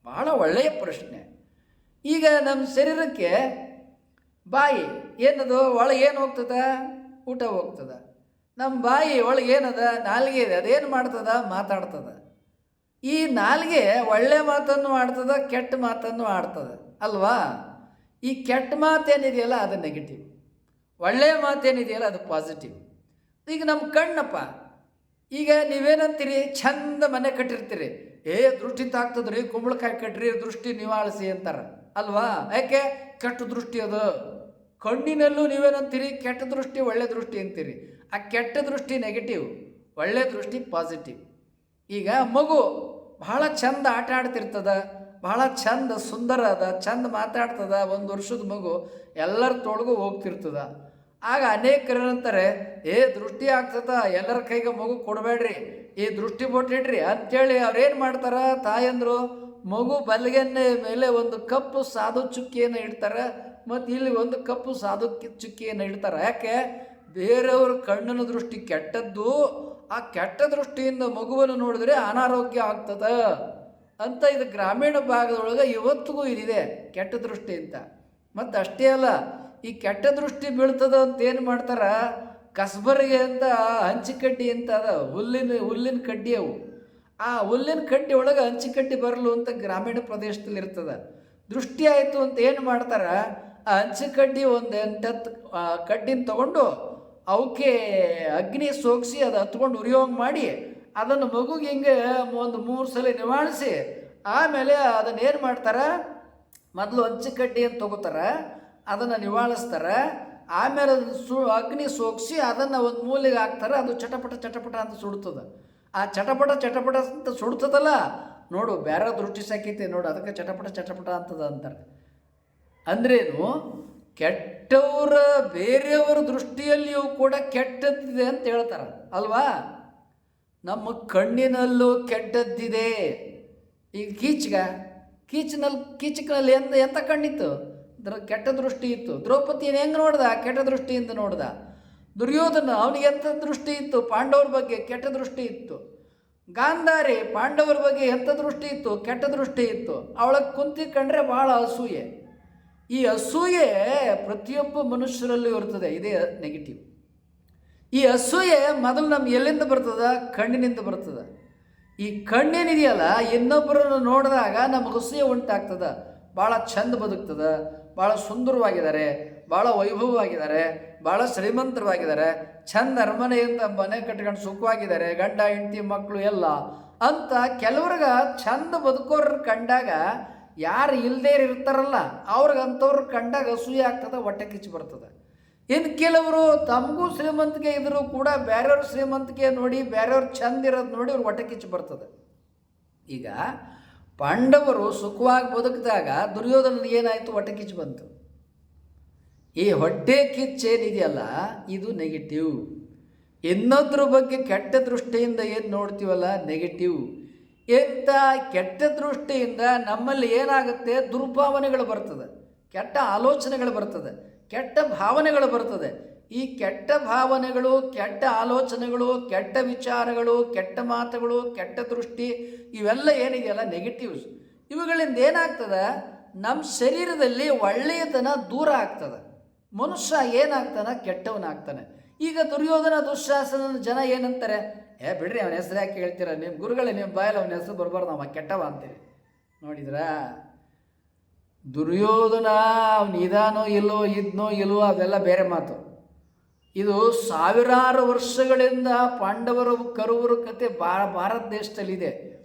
ಭಾಳ ಒಳ್ಳೆಯ ಪ್ರಶ್ನೆ. ಈಗ ನಮ್ಮ ಶರೀರಕ್ಕೆ ಬಾಯಿ ಏನದು? ಒಳಗೆ ಏನು ಹೋಗ್ತದ? ಊಟ ಹೋಗ್ತದ. ನಮ್ಮ ಬಾಯಿ ಒಳಗೆ ಏನದ? ನಾಲಿಗೆ ಇದೆ. ಅದೇನು ಮಾಡ್ತದ? ಮಾತಾಡ್ತದ. ಈ ನಾಲಿಗೆ ಒಳ್ಳೆ ಮಾತನ್ನು ಆಡ್ತದ, ಕೆಟ್ಟ ಮಾತನ್ನು ಆಡ್ತದೆ ಅಲ್ವಾ? ಈ ಕೆಟ್ಟ ಮಾತೇನಿದೆಯಲ್ಲ ಅದು ನೆಗೆಟಿವ್, ಒಳ್ಳೆಯ ಮಾತೇನಿದೆಯಲ್ಲ ಅದು ಪಾಸಿಟಿವ್. ಈಗ ನಮ್ಮ ಕಣ್ಣಪ್ಪ, ಈಗ ನೀವೇನಂತೀರಿ? ಚಂದ ಮನೆ ಕಟ್ಟಿರ್ತೀರಿ, ದೃಷ್ಟಿ ತಾಗ್ತದ್ರಿ, ಕುಂಬಳಕಾಯಿ ಕಟ್ಟ್ರಿ, ದೃಷ್ಟಿ ನಿವಾಳಿಸಿ ಅಂತಾರೆ ಅಲ್ವಾ? ಯಾಕೆ? ಕೆಟ್ಟ ದೃಷ್ಟಿ ಅದು. ಕಣ್ಣಿನಲ್ಲೂ ನೀವೇನಂತೀರಿ? ಕೆಟ್ಟ ದೃಷ್ಟಿ, ಒಳ್ಳೆ ದೃಷ್ಟಿ ಅಂತೀರಿ. ಆ ಕೆಟ್ಟ ದೃಷ್ಟಿ ನೆಗೆಟಿವ್, ಒಳ್ಳೆ ದೃಷ್ಟಿ ಪಾಸಿಟಿವ್. ಈಗ ಮಗು ಭಾಳ ಚಂದ ಆಟ ಆಡ್ತಿರ್ತದ, ಭಾಳ ಚಂದ ಸುಂದರ ಅದ, ಚಂದ ಮಾತಾಡ್ತದ. 1 ವರ್ಷದ ಮಗು ಎಲ್ಲರ ತೊಳಗೂ ಹೋಗ್ತಿರ್ತದ. ಆಗ ಅನೇಕರೇನಂತಾರೆ, ದೃಷ್ಟಿ ಆಗ್ತದ, ಎಲ್ಲರ ಕೈಗೆ ಮಗು ಕೊಡಬೇಡ್ರಿ, ಈ ದೃಷ್ಟಿ ಬೊಟ್ಟಿಡ್ರಿ ಅಂಥೇಳಿ ಅವ್ರೇನು ಮಾಡ್ತಾರೆ? ತಾಯಂದರು ಮಗು ಬಲಗೆನ್ನೆ ಮೇಲೆ ಒಂದು ಕಪ್ಪು ಸಾಧು ಚುಕ್ಕಿಯನ್ನು ಇಡ್ತಾರೆ, ಮತ್ತು ಇಲ್ಲಿ ಒಂದು ಕಪ್ಪು ಸಾಧು ಚುಕ್ಕಿಯನ್ನು ಇಡ್ತಾರೆ. ಯಾಕೆ? ಬೇರೆಯವ್ರ ಕಣ್ಣಿನ ದೃಷ್ಟಿ ಕೆಟ್ಟದ್ದು, ಆ ಕೆಟ್ಟ ದೃಷ್ಟಿಯಿಂದ ಮಗುವನ್ನು ನೋಡಿದ್ರೆ ಅನಾರೋಗ್ಯ ಆಗ್ತದ ಅಂತ ಇದು ಗ್ರಾಮೀಣ ಭಾಗದೊಳಗೆ ಇವತ್ತಿಗೂ ಇದಿದೆ ಕೆಟ್ಟ ದೃಷ್ಟಿ ಅಂತ. ಮತ್ತು ಅಷ್ಟೇ ಅಲ್ಲ, ಈ ಕೆಟ್ಟ ದೃಷ್ಟಿ ಬೀಳ್ತದ ಅಂತ ಏನು ಮಾಡ್ತಾರೆ, ಕಸ್ಬರಿಗೆ ಅಂತ ಹಂಚಿಕಡ್ಡಿ ಅಂತ ಅದ, ಹುಲ್ಲಿನ ಕಡ್ಡಿ ಅವು. ಆ ಹುಲ್ಲಿನ ಕಡ್ಡಿ ಒಳಗೆ ಹಂಚಿಕಡ್ಡಿ ಬರಲು ಅಂತ ಗ್ರಾಮೀಣ ಪ್ರದೇಶದಲ್ಲಿ ಇರ್ತದೆ. ದೃಷ್ಟಿ ಆಯಿತು ಅಂತ ಏನು ಮಾಡ್ತಾರೆ, ಆ ಹಂಚಿಕಡ್ಡಿ ಒಂದು 8-10 ಕಡ್ಡಿನ ತೊಗೊಂಡು ಅವಕ್ಕೆ ಅಗ್ನಿ ಸೋಗಿಸಿ ಅದು ಹತ್ಕೊಂಡು ಉರಿಯೋಂಗೆ ಮಾಡಿ ಅದನ್ನು ಮಗುಗೆ ಹಿಂಗೆ ಒಂದು 3 ಸಲ ನಿವಾಳಿಸಿ ಆಮೇಲೆ ಅದನ್ನು ಏನು ಮಾಡ್ತಾರೆ, ಮೊದಲು ಹಂಚಿಕಡ್ಡಿ ಅಂತ ತೊಗೋತಾರೆ, ಅದನ್ನು ನಿವಾಳಿಸ್ತಾರೆ, ಆಮೇಲೆ ಅದನ್ನು ಅಗ್ನಿ ಸೋಗಿಸಿ ಅದನ್ನು ಒಂದು ಮೂಲೆಗೆ ಹಾಕ್ತಾರೆ. ಅದು ಚಟಪಟ ಚಟಪಟ ಅಂತ ಸುಡ್ತದೆ. ಆ ಚಟಪಟ ಚಟಪಟ ಅಂತ ಸುಡ್ತದಲ್ಲ ನೋಡು, ಬೇರೆ ದೃಷ್ಟಿ ಸಾಕೈತೆ ನೋಡು, ಅದಕ್ಕೆ ಚಟಪಟ ಚಟಪಟ ಅಂತದ ಅಂತಾರೆ. ಅಂದ್ರೇನು, ಕೆಟ್ಟವರ ಬೇರೆಯವರ ದೃಷ್ಟಿಯಲ್ಲಿಯೂ ಕೂಡ ಕೆಟ್ಟದ್ದಿದೆ ಅಂತ ಹೇಳ್ತಾರೆ ಅಲ್ವಾ. ನಮ್ಮ ಕಣ್ಣಿನಲ್ಲೂ ಕೆಟ್ಟದ್ದಿದೆ. ಈಗ ಕೀಚಕನಲ್ಲಿ ಎಂಥ ಕಣ್ಣಿತ್ತು, ಕೆಟ್ಟ ದೃಷ್ಟಿ ಇತ್ತು. ದ್ರೌಪದಿಯನ್ನು ಹೆಂಗೆ ನೋಡ್ದ, ಕೆಟ್ಟ ದೃಷ್ಟಿಯಿಂದ ನೋಡ್ದ. ದುರ್ಯೋಧನ ಅವನಿಗೆ ಎಂಥ ದೃಷ್ಟಿ ಇತ್ತು, ಪಾಂಡವರ ಬಗ್ಗೆ ಕೆಟ್ಟ ದೃಷ್ಟಿ ಇತ್ತು. ಗಾಂಧಾರಿ ಪಾಂಡವರ ಬಗ್ಗೆ ಎಂಥ ದೃಷ್ಟಿ ಇತ್ತು, ಕೆಟ್ಟ ದೃಷ್ಟಿ ಇತ್ತು. ಅವಳಕ್ಕೆ ಕುಂತಿ ಕಂಡ್ರೆ ಭಾಳ ಅಸೂಯೆ. ಈ ಅಸೂಯೆ ಪ್ರತಿಯೊಬ್ಬ ಮನುಷ್ಯರಲ್ಲೂ ಇರ್ತದೆ, ಇದೇ ನೆಗೆಟಿವ್. ಈ ಅಸೂಯೆ ಮೊದಲು ನಮ್ಗೆ ಎಲ್ಲಿಂದ ಬರ್ತದ, ಕಣ್ಣಿನಿಂದ ಬರ್ತದೆ. ಈ ಕಣ್ಣಿನಿದೆಯಲ್ಲ, ಇನ್ನೊಬ್ಬರನ್ನು ನೋಡಿದಾಗ ನಮಗೆ ಅಸೂಯೆ ಉಂಟಾಗ್ತದೆ. ಭಾಳ ಚಂದ ಬದುಕ್ತದೆ, ಭಾಳ ಸುಂದರವಾಗಿದ್ದಾರೆ, ಭಾಳ ವೈಭವವಾಗಿದ್ದಾರೆ, ಭಾಳ ಶ್ರೀಮಂತರವಾಗಿದ್ದಾರೆ, ಚಂದ ಅರಮನೆಯಿಂದ ಮನೆ ಕಟ್ಕೊಂಡು ಸುಖವಾಗಿದ್ದಾರೆ, ಗಂಡ ಹೆಂಡತಿ ಮಕ್ಕಳು ಎಲ್ಲ ಅಂತ ಕೆಲವ್ರಿಗೆ ಚಂದ ಬದುಕೋರು ಕಂಡಾಗ, ಯಾರು ಇಲ್ಲದೇ ಇರ್ತಾರಲ್ಲ ಅವ್ರಿಗಂಥವ್ರು ಕಂಡಾಗ ಅಸೂಯೆ ಆಗ್ತದೆ, ಹೊಟ್ಟೆ ಕಿಚ್ಚು ಬರ್ತದೆ. ಇನ್ನು ಕೆಲವರು ತಮಗೂ ಶ್ರೀಮಂತಿಕೆ ಇದ್ದರೂ ಕೂಡ ಬೇರೆಯವ್ರ ಶ್ರೀಮಂತಿಕೆ ನೋಡಿ, ಬೇರೆಯವ್ರು ಚಂದ ಇರೋದು ನೋಡಿ ಅವ್ರು ಹೊಟ್ಟೆ ಕಿಚ್ಚು ಬರ್ತದೆ. ಈಗ ಪಾಂಡವರು ಸುಖವಾಗಿ ಬದುಕಿದಾಗ ದುರ್ಯೋಧನಿಗೆ ಏನಾಯಿತು, ಹೊಟ್ಟೆ ಕಿಚ್ಚು ಬಂತು. ಈ ಹೊಟ್ಟೆ ಕಿಚ್ಚೇನಿದೆಯಲ್ಲ ಇದು ನೆಗೆಟಿವ್. ಇನ್ನೊಂದ್ರ ಬಗ್ಗೆ ಕೆಟ್ಟ ದೃಷ್ಟಿಯಿಂದ ಏನು ನೋಡ್ತೀವಲ್ಲ ನೆಗೆಟಿವ್. ಇಂಥ ಕೆಟ್ಟ ದೃಷ್ಟಿಯಿಂದ ನಮ್ಮಲ್ಲಿ ಏನಾಗುತ್ತೆ, ದುರ್ಭಾವನೆಗಳು ಬರ್ತದೆ, ಕೆಟ್ಟ ಆಲೋಚನೆಗಳು ಬರ್ತದೆ, ಕೆಟ್ಟ ಭಾವನೆಗಳು ಬರ್ತದೆ. ಈ ಕೆಟ್ಟ ಭಾವನೆಗಳು, ಕೆಟ್ಟ ಆಲೋಚನೆಗಳು, ಕೆಟ್ಟ ವಿಚಾರಗಳು, ಕೆಟ್ಟ ಮಾತುಗಳು, ಕೆಟ್ಟ ದೃಷ್ಟಿ ಇವೆಲ್ಲ ಏನಿದೆಯಲ್ಲ ನೆಗೆಟಿವ್ಸ್, ಇವುಗಳಿಂದ ಏನಾಗ್ತದೆ, ನಮ್ಮ ಶರೀರದಲ್ಲಿ ಒಳ್ಳೆಯತನ ದೂರ ಆಗ್ತದೆ. ಮನುಷ್ಯ ಏನಾಗ್ತಾನೆ, ಕೆಟ್ಟವನಾಗ್ತಾನೆ. ಈಗ ದುರ್ಯೋಧನ ದುಶ್ಯಾಸನ ಜನ ಏನಂತಾರೆ, ಬಿಡ್ರಿ ಅವನ ಹೆಸರು ಯಾಕೆ ಹೇಳ್ತೀರ, ನಿಮ್ಮ ಗುರುಗಳೇ ನಿಮ್ಮ ಬಾಯಲ್ಲಿ ಅವನ ಹೆಸರು ಬರಬಾರ್ದು, ಅವ ಕೆಟ್ಟವ ಅಂತೀರಿ. ನೋಡಿದ್ರಾ, ದುರ್ಯೋಧನ ಅವನು ಇದಾನೋ ಇಲ್ಲೋ, ಇದ್ನೋ ಇಲ್ವೋ ಅದೆಲ್ಲ ಬೇರೆ ಮಾತು. ಇದು ಸಾವಿರಾರು ವರ್ಷಗಳಿಂದ ಪಾಂಡವರ ಕರುವರ ಕತೆ ಭಾರತ ದೇಶದಲ್ಲಿದೆ.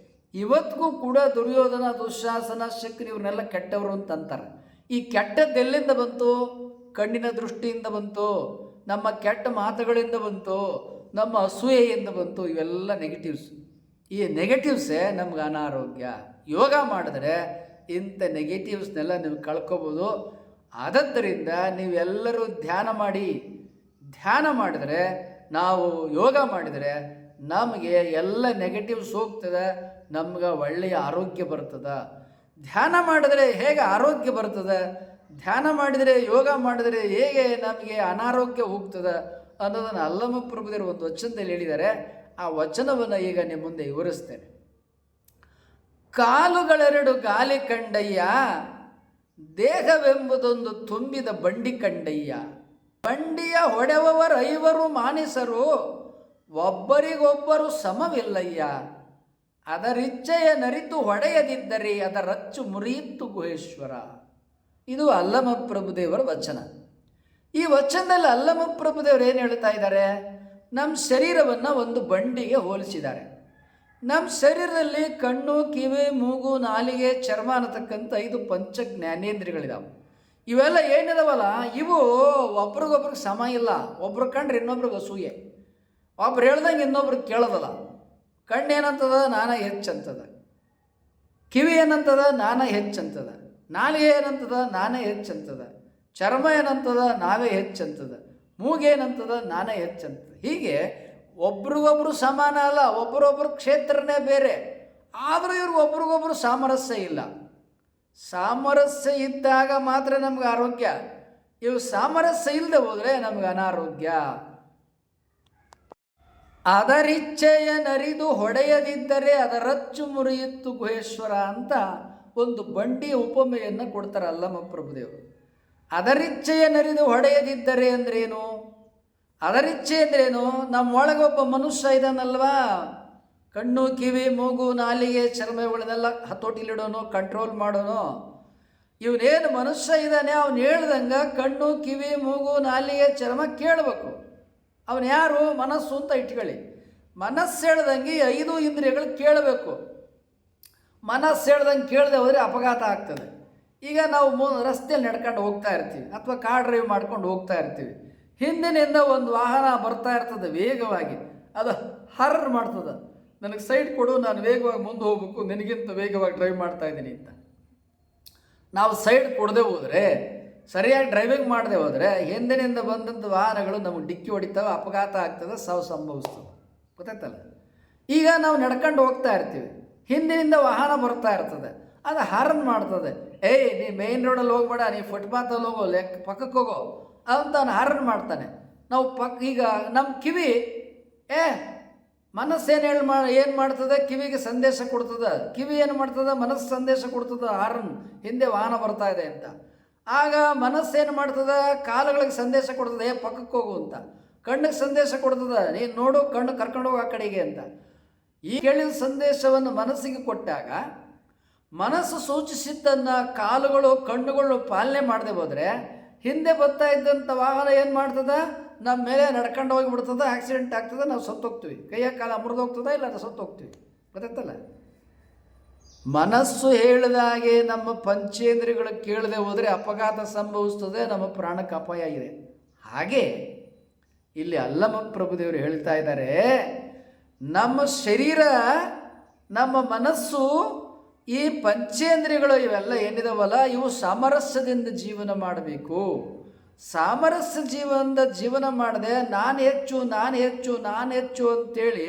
ಇವತ್ತಿಗೂ ಕೂಡ ದುರ್ಯೋಧನ ದುಶ್ಯಾಸನ ಶಕ್ನಿ ಇವ್ರನ್ನೆಲ್ಲ ಕೆಟ್ಟವರು ಅಂತಂತಾರೆ. ಈ ಕೆಟ್ಟದ್ದೆಲ್ಲಿಂದ ಬಂತು, ಕಣ್ಣಿನ ದೃಷ್ಟಿಯಿಂದ ಬಂತು, ನಮ್ಮ ಕೆಟ್ಟ ಮಾತುಗಳಿಂದ ಬಂತು, ನಮ್ಮ ಅಸೂಯೆಯಿಂದ ಬಂತು. ಇವೆಲ್ಲ ನೆಗೆಟಿವ್ಸ್. ಈ ನೆಗೆಟಿವ್ಸೇ ನಮ್ಗೆ ಅನಾರೋಗ್ಯ. ಯೋಗ ಮಾಡಿದ್ರೆ ಇಂಥ ನೆಗೆಟಿವ್ಸ್ನೆಲ್ಲ ನೀವು ಕಳ್ಕೊಬೋದು. ಆದ್ದರಿಂದ ನೀವೆಲ್ಲರೂ ಧ್ಯಾನ ಮಾಡಿದರೆ, ನಾವು ಯೋಗ ಮಾಡಿದರೆ ನಮಗೆ ಎಲ್ಲ ನೆಗೆಟಿವ್ಸ್ ಹೋಗ್ತದೆ, ನಮ್ಗೆ ಒಳ್ಳೆಯ ಆರೋಗ್ಯ ಬರ್ತದೆ. ಧ್ಯಾನ ಮಾಡಿದರೆ ಹೇಗೆ ಆರೋಗ್ಯ ಬರ್ತದೆ, ಧ್ಯಾನ ಮಾಡಿದರೆ ಯೋಗ ಮಾಡಿದರೆ ಹೇಗೆ ನಮಗೆ ಅನಾರೋಗ್ಯ ಹೋಗ್ತದೆ ಅನ್ನೋದನ್ನು ಅಲ್ಲಮ ಪ್ರಭುದೇವರು ಒಂದು ವಚನದಲ್ಲಿ ಹೇಳಿದ್ದಾರೆ. ಆ ವಚನವನ್ನು ಈಗ ನಿಮ್ಮ ಮುಂದೆ ವಿವರಿಸ್ತೇನೆ. ಕಾಲುಗಳೆರಡು ಗಾಲಿ ಕಂಡಯ್ಯ, ದೇಹವೆಂಬುದೊಂದು ತುಂಬಿದ ಬಂಡಿ ಕಂಡಯ್ಯ. ಬಂಡಿಯ ಹೊಡೆವವರೈವರು ಮಾನಿಸರು, ಒಬ್ಬರಿಗೊಬ್ಬರು ಸಮವಿಲ್ಲಯ್ಯ. ಅದರಿಚ್ಛೆಯ ನರಿತು ಹೊಡೆಯದಿದ್ದರೆ ಅದರಚ್ಚು ಮುರಿಯಿತ್ತು ಗುಹೇಶ್ವರ. ಇದು ಅಲ್ಲಮ ಪ್ರಭುದೇವರ ವಚನ. ಈ ವಚನದಲ್ಲಿ ಅಲ್ಲಮ ಪ್ರಭುದೇವರು ಏನು ಹೇಳ್ತಾ ಇದ್ದಾರೆ, ನಮ್ಮ ಶರೀರವನ್ನು ಒಂದು ಬಂಡಿಗೆ ಹೋಲಿಸಿದ್ದಾರೆ. ನಮ್ಮ ಶರೀರದಲ್ಲಿ ಕಣ್ಣು, ಕಿವಿ, ಮೂಗು, ನಾಲಿಗೆ, ಚರ್ಮ ಅನ್ನತಕ್ಕಂಥ 5 ಪಂಚ ಜ್ಞಾನೇಂದ್ರಿಯಗಳಿದಾವೆ. ಇವೆಲ್ಲ ಏನಿದಾವಲ್ಲ ಇವು ಒಬ್ರಿಗೊಬ್ರಿಗೆ ಸಮ ಇಲ್ಲ. ಒಬ್ರು ಕಂಡ್ರೆ ಇನ್ನೊಬ್ರಿಗೆ ಅಸೂಯೆ, ಒಬ್ರು ಹೇಳ್ದಂಗೆ ಇನ್ನೊಬ್ರಿಗೆ ಕೇಳೋದಲ್ಲ. ಕಣ್ಣು ಏನಂತದ, ನಾನೇ ಹೆಚ್ಚಂತದ. ಕಿವಿ ಏನಂತದ, ನಾನೇ ಹೆಚ್ಚಂತದ. ನಾಲಿಗೆ ಏನಂತದ, ನಾನೇ ಹೆಚ್ಚಂತದ. ಚರ್ಮ ಏನಂತದ, ನಾವೇ ಹೆಚ್ಚಂತದ. ಮೂಗೇನಂತದ, ನಾನೇ ಹೆಚ್ಚಂತದ. ಹೀಗೆ ಒಬ್ರಿಗೊಬ್ರು ಸಮಾನ ಅಲ್ಲ, ಒಬ್ಬರೊಬ್ಬರು ಕ್ಷೇತ್ರನೇ ಬೇರೆ. ಆದರೂ ಇವ್ರು ಒಬ್ರಿಗೊಬ್ರು ಸಾಮರಸ್ಯ ಇಲ್ಲ. ಸಾಮರಸ್ಯ ಇದ್ದಾಗ ಮಾತ್ರ ನಮ್ಗೆ ಆರೋಗ್ಯ. ಇವು ಸಾಮರಸ್ಯ ಇಲ್ಲದೆ ಹೋದರೆ ನಮ್ಗೆ ಅನಾರೋಗ್ಯ. ಅದರಿಚ್ಛೆಯ ನರಿದು ಹೊಡೆಯದಿದ್ದರೆ ಅದರಚ್ಚು ಮುರಿಯಿತ್ತು ಗುಹೇಶ್ವರ ಅಂತ ಒಂದು ಬಂಡಿ ಉಪಮೆಯನ್ನು ಕೊಡ್ತಾರೆ ಅಲ್ಲಮ್ಮ ಪ್ರಭುದೇವರು. ಅದರಿಚ್ಛೆಯ ನರಿದು ಹೊಡೆಯದಿದ್ದರೆ ಅಂದ್ರೇನು? ಅದರಿಚ್ಛೆ ಅಂದ್ರೇನು? ನಮ್ಮೊಳಗೊಬ್ಬ ಮನುಷ್ಯ ಇದ್ದಾನಲ್ವಾ, ಕಣ್ಣು ಕಿವಿ ಮೂಗು ನಾಲಿಗೆ ಚರ್ಮ ಇವುಗಳನ್ನೆಲ್ಲ ಹತೋಟಿಲಿಡೋನು, ಕಂಟ್ರೋಲ್ ಮಾಡೋನು. ಇವನೇನು ಮನುಷ್ಯ ಇದ್ದಾನೆ, ಅವನು ಹೇಳ್ದಂಗೆ ಕಣ್ಣು ಕಿವಿ ಮೂಗು ನಾಲಿಗೆ ಚರ್ಮ ಕೇಳಬೇಕು. ಅವನು ಯಾರು? ಮನಸ್ಸು ಅಂತ ಇಟ್ಕೊಳ್ಳಿ. ಮನಸ್ಸು ಹೇಳ್ದಂಗೆ 5 ಇಂದ್ರಿಯಗಳು ಕೇಳಬೇಕು. ಮನಸ್ಸು ಹೇಳ್ದಂಗೆ ಕೇಳದೆ ಹೋದರೆ ಅಪಘಾತ ಆಗ್ತದೆ. ಈಗ ನಾವು ರಸ್ತೆಯಲ್ಲಿ ನಡ್ಕೊಂಡು ಹೋಗ್ತಾ ಇರ್ತೀವಿ ಅಥವಾ ಕಾರ್ ಡ್ರೈವ್ ಮಾಡ್ಕೊಂಡು ಹೋಗ್ತಾ ಇರ್ತೀವಿ. ಹಿಂದಿನಿಂದ ಒಂದು ವಾಹನ ಬರ್ತಾ ಇರ್ತದೆ ವೇಗವಾಗಿ, ಅದು ಹರ್ರ್ ಮಾಡ್ತದೆ, ನನಗೆ ಸೈಡ್ ಕೊಡು, ನಾನು ವೇಗವಾಗಿ ಮುಂದೆ ಹೋಗ್ಬೇಕು, ನಿನಗಿಂತ ವೇಗವಾಗಿ ಡ್ರೈವ್ ಮಾಡ್ತಾ ಇದ್ದೀನಿ ಅಂತ. ನಾವು ಸೈಡ್ ಕೊಡದೆ ಹೋದರೆ, ಸರಿಯಾಗಿ ಡ್ರೈವಿಂಗ್ ಮಾಡದೆ ಹೋದರೆ ಹಿಂದಿನಿಂದ ಬಂದಂಥ ವಾಹನಗಳು ನಮಗೆ ಡಿಕ್ಕಿ ಹೊಡಿತಾವೆ, ಅಪಘಾತ ಆಗ್ತದೆ, ಸಾವು ಸಂಭವಿಸ್ತದೆ. ಗೊತ್ತಾಯ್ತಲ್ಲ? ಈಗ ನಾವು ನಡ್ಕೊಂಡು ಹೋಗ್ತಾ ಇರ್ತೀವಿ, ಹಿಂದಿನಿಂದ ವಾಹನ ಬರ್ತಾ ಇರ್ತದೆ, ಅದು ಹಾರನ್ ಮಾಡ್ತದೆ. ಏಯ್ ನೀ ಮೇಯ್ನ್ ರೋಡಲ್ಲಿ ಹೋಗ್ಬೇಡ, ನೀ ಫುಟ್ಪಾತಲ್ಲಿ ಹೋಗೋ, ಪಕ್ಕಕ್ಕೆ ಹೋಗೋ ಅಂತ ಅವನು ಹಾರನ್ ಮಾಡ್ತಾನೆ. ನಾವು ಈಗ ನಮ್ಮ ಕಿವಿ ಮನಸ್ಸೇನು ಏನು ಮಾಡ್ತದೆ? ಕಿವಿಗೆ ಸಂದೇಶ ಕೊಡ್ತದೆ. ಕಿವಿ ಏನು ಮಾಡ್ತದೆ? ಮನಸ್ಸು ಸಂದೇಶ ಕೊಡ್ತದೆ, ಹಾರನ್ ಹಿಂದೆ ವಾಹನ ಬರ್ತಾ ಇದೆ ಅಂತ. ಆಗ ಮನಸ್ಸೇನು ಮಾಡ್ತದೆ? ಕಾಲುಗಳಿಗೆ ಸಂದೇಶ ಕೊಡ್ತದೆ, ಪಕ್ಕಕ್ಕೆ ಹೋಗು ಅಂತ. ಕಣ್ಣಿಗೆ ಸಂದೇಶ ಕೊಡ್ತದೆ, ನೀನು ನೋಡು, ಕಣ್ಣು ಕರ್ಕೊಂಡು ಹೋಗೋ ಆ ಕಡೆಗೆ ಅಂತ. ಈ ಕೇಳಿದ ಸಂದೇಶವನ್ನು ಮನಸ್ಸಿಗೆ ಕೊಟ್ಟಾಗ ಮನಸ್ಸು ಸೂಚಿಸಿದ್ದನ್ನು ಕಾಲುಗಳು ಕಣ್ಣುಗಳು ಪಾಲನೆ ಮಾಡದೆ ಹೋದರೆ ಹಿಂದೆ ಬರ್ತಾ ಇದ್ದಂಥ ವಾಹನ ಏನು ಮಾಡ್ತದೆ? ನಮ್ಮ ಮೇಲೆ ನಡ್ಕೊಂಡು ಹೋಗಿಬಿಡ್ತದೆ, ಆಕ್ಸಿಡೆಂಟ್ ಆಗ್ತದೆ, ನಾವು ಸತ್ತೋಗ್ತೀವಿ. ಕೈಯ ಕಾಲ ಮುರಿದೋಗ್ತದೆ, ಇಲ್ಲ ಅದು ಸತ್ತೋಗ್ತೀವಿ. ಗೊತ್ತಾಯ್ತಲ್ಲ? ಮನಸ್ಸು ಹೇಳಿದಾಗೆ ನಮ್ಮ ಪಂಚೇಂದ್ರಿಯಗಳು ಕೇಳದೆ ಹೋದರೆ ಅಪಘಾತ ಸಂಭವಿಸ್ತದೆ, ನಮ್ಮ ಪ್ರಾಣಕ್ಕೆ ಅಪಾಯ ಇದೆ. ಹಾಗೆ ಇಲ್ಲಿ ಅಲ್ಲಮ ಪ್ರಭುದೇವರು ಹೇಳ್ತಾ ಇದ್ದಾರೆ, ನಮ್ಮ ಶರೀರ, ನಮ್ಮ ಮನಸ್ಸು, ಈ ಪಂಚೇಂದ್ರಿಯಗಳು ಇವೆಲ್ಲ ಏನಿದಾವಲ್ಲ, ಇವು ಸಾಮರಸ್ಯದಿಂದ ಜೀವನ ಮಾಡಬೇಕು. ಸಾಮರಸ್ಯ ಜೀವನ ಮಾಡದೆ ನಾನು ಹೆಚ್ಚು ಅಂತೇಳಿ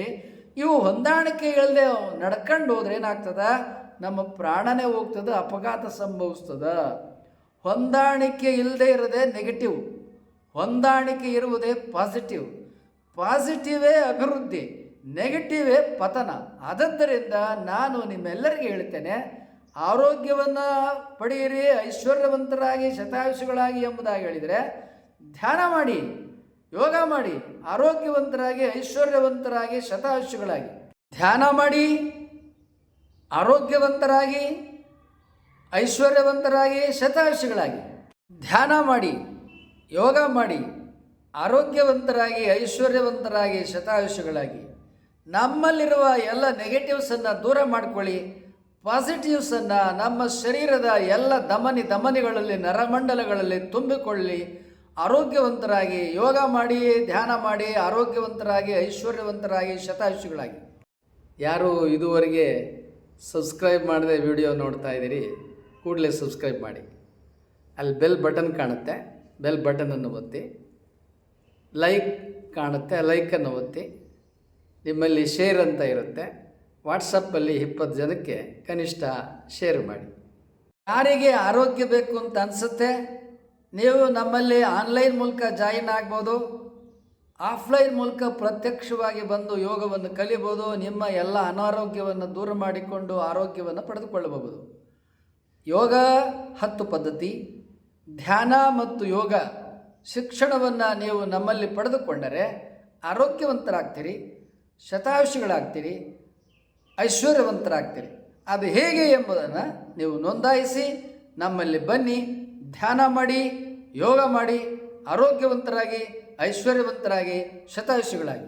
ಇವು ಹೊಂದಾಣಿಕೆ ಇಲ್ಲದೆ ನಡ್ಕೊಂಡು ಹೋದ್ರೆ ಏನಾಗ್ತದ? ನಮ್ಮ ಪ್ರಾಣನೇ ಹೋಗ್ತದೆ, ಅಪಘಾತ ಸಂಭವಿಸ್ತದೆ. ಹೊಂದಾಣಿಕೆ ಇಲ್ಲದೆ ಇರೋದೇ ನೆಗೆಟಿವ್, ಹೊಂದಾಣಿಕೆ ಇರುವುದೇ ಪಾಸಿಟಿವ್. ಪಾಸಿಟಿವೇ ಅಭಿವೃದ್ಧಿ, ನೆಗೆಟಿವೇ ಪತನ. ಆದ್ದರಿಂದ ನಾನು ನಿಮ್ಮೆಲ್ಲರಿಗೆ ಹೇಳ್ತೇನೆ, ಆರೋಗ್ಯವನ್ನು ಪಡೆಯಿರಿ, ಐಶ್ವರ್ಯವಂತರಾಗಿ ಶತಾಯುಷಿಗಳಾಗಿ ಎಂಬುದಾಗಿ ಹೇಳಿದರೆ ಧ್ಯಾನ ಮಾಡಿ, ಯೋಗ ಮಾಡಿ, ಆರೋಗ್ಯವಂತರಾಗಿ ಐಶ್ವರ್ಯವಂತರಾಗಿ ಶತಾಯುಷಿಗಳಾಗಿ. ಧ್ಯಾನ ಮಾಡಿ, ಆರೋಗ್ಯವಂತರಾಗಿ ಐಶ್ವರ್ಯವಂತರಾಗಿ ಶತಾಯುಷಿಗಳಾಗಿ. ಧ್ಯಾನ ಮಾಡಿ, ಯೋಗ ಮಾಡಿ, ಆರೋಗ್ಯವಂತರಾಗಿ ಐಶ್ವರ್ಯವಂತರಾಗಿ ಶತಾಯುಷಿಗಳಾಗಿ. ನಮ್ಮಲ್ಲಿರುವ ಎಲ್ಲ ನೆಗೆಟಿವ್ಸನ್ನು ದೂರ ಮಾಡಿಕೊಳ್ಳಿ, ಪಾಸಿಟಿವ್ಸನ್ನು ನಮ್ಮ ಶರೀರದ ಎಲ್ಲ ಧಮನಿಗಳಲ್ಲಿ ನರಮಂಡಲಗಳಲ್ಲಿ ತುಂಬಿಕೊಳ್ಳಿ. ಆರೋಗ್ಯವಂತರಾಗಿ ಯೋಗ ಮಾಡಿ, ಧ್ಯಾನ ಮಾಡಿ, ಆರೋಗ್ಯವಂತರಾಗಿ ಐಶ್ವರ್ಯವಂತರಾಗಿ ಶತಾಯುಷಿಗಳಾಗಿ. ಯಾರು ಇದುವರೆಗೆ ಸಬ್ಸ್ಕ್ರೈಬ್ ಮಾಡದೆ ವಿಡಿಯೋ ನೋಡ್ತಾ ಇದ್ದೀರಿ, ಕೂಡಲೇ ಸಬ್ಸ್ಕ್ರೈಬ್ ಮಾಡಿ. ಅಲ್ಲಿ ಬೆಲ್ ಬಟನ್ ಕಾಣುತ್ತೆ, ಬೆಲ್ ಬಟನನ್ನು ಒತ್ತಿ. ಲೈಕ್ ಕಾಣುತ್ತೆ, ಲೈಕನ್ನು ಒತ್ತಿ. ನಿಮ್ಮಲ್ಲಿ ಶೇರ್ ಅಂತ ಇರುತ್ತೆ, ವಾಟ್ಸಪ್ಪಲ್ಲಿ 20 ಜನಕ್ಕೆ ಕನಿಷ್ಠ ಶೇರ್ ಮಾಡಿ. ಯಾರಿಗೆ ಆರೋಗ್ಯ ಬೇಕು ಅಂತ ಅನಿಸುತ್ತೆ, ನೀವು ನಮ್ಮಲ್ಲಿ ಆನ್ಲೈನ್ ಮೂಲಕ ಜಾಯಿನ್ ಆಗ್ಬೋದು, ಆಫ್ಲೈನ್ ಮೂಲಕ ಪ್ರತ್ಯಕ್ಷವಾಗಿ ಬಂದು ಯೋಗವನ್ನು ಕಲಿಬೋದು. ನಿಮ್ಮ ಎಲ್ಲ ಅನಾರೋಗ್ಯವನ್ನು ದೂರ ಮಾಡಿಕೊಂಡು ಆರೋಗ್ಯವನ್ನು ಪಡೆದುಕೊಳ್ಳಬಹುದು. ಯೋಗ 10 ಪದ್ಧತಿ, ಧ್ಯಾನ ಮತ್ತು ಯೋಗ ಶಿಕ್ಷಣವನ್ನು ನೀವು ನಮ್ಮಲ್ಲಿ ಪಡೆದುಕೊಂಡರೆ ಆರೋಗ್ಯವಂತರಾಗ್ತೀರಿ, ಶತಾಯುಷಿಗಳಾಗ್ತೀರಿ, ಐಶ್ವರ್ಯವಂತರಾಗ್ತೀರಿ. ಅದು ಹೇಗೆ ಎಂಬುದನ್ನು ನೀವು ನೋಂದಾಯಿಸಿ ನಮ್ಮಲ್ಲಿ ಬನ್ನಿ. ಧ್ಯಾನ ಮಾಡಿ, ಯೋಗ ಮಾಡಿ, ಆರೋಗ್ಯವಂತರಾಗಿ ಐಶ್ವರ್ಯವಂತರಾಗಿ ಶತಾಯುಷಿಗಳಾಗಿ.